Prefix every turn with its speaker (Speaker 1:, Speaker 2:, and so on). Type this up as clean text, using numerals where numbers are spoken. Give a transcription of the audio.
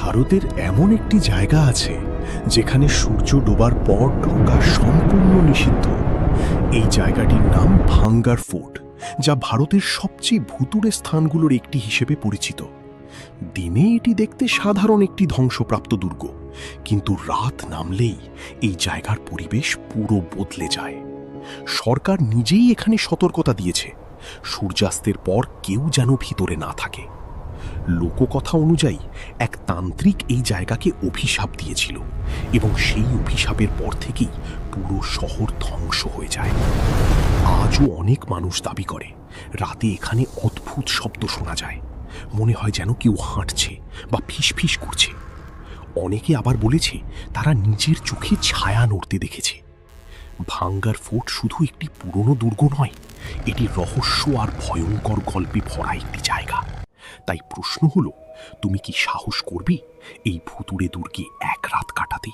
Speaker 1: ভারতের এমন একটি জায়গা আছে যেখানে সূর্য ডোবার পর ঢোকা সম্পূর্ণ নিষিদ্ধ। এই জায়গাটির নাম ভাঙ্গার ফোর্ট, যা ভারতের সবচেয়ে ভুতুড়ে স্থানগুলোর একটি হিসেবে পরিচিত। দিনে এটি দেখতে সাধারণ একটি ধ্বংসপ্রাপ্ত দুর্গ, কিন্তু রাত নামলেই এই জায়গার পরিবেশ পুরো বদলে যায়। সরকার নিজেই এখানে সতর্কতা দিয়েছে, সূর্যাস্তের পর কেউ যেন ভিতরে না থাকে। লোককথা অনুযায়ী এক তান্ত্রিক এই জায়গাকে অভিশাপ দিয়েছিল, এবং সেই অভিশাপের পর থেকেই পুরো শহর ধ্বংস হয়ে যায়। আজও অনেক মানুষ দাবি করে রাতে এখানে অদ্ভুত শব্দ শোনা যায়, মনে হয় যেন কেউ হাঁটছে বা ফিসফিস করছে। অনেকে আবার বলেছে তারা নিজের চোখে ছায়া নড়তে দেখেছে। ভাঙ্গার ফোর্ট শুধু একটি পুরনো দুর্গ নয়, এটি রহস্য আর ভয়ঙ্কর গল্পে ভরা একটি জায়গা। তাই প্রশ্ন হলো, তুমি কি সাহস করবে এই ভুতুড়ে দুর্গে এক রাত কাটাতে?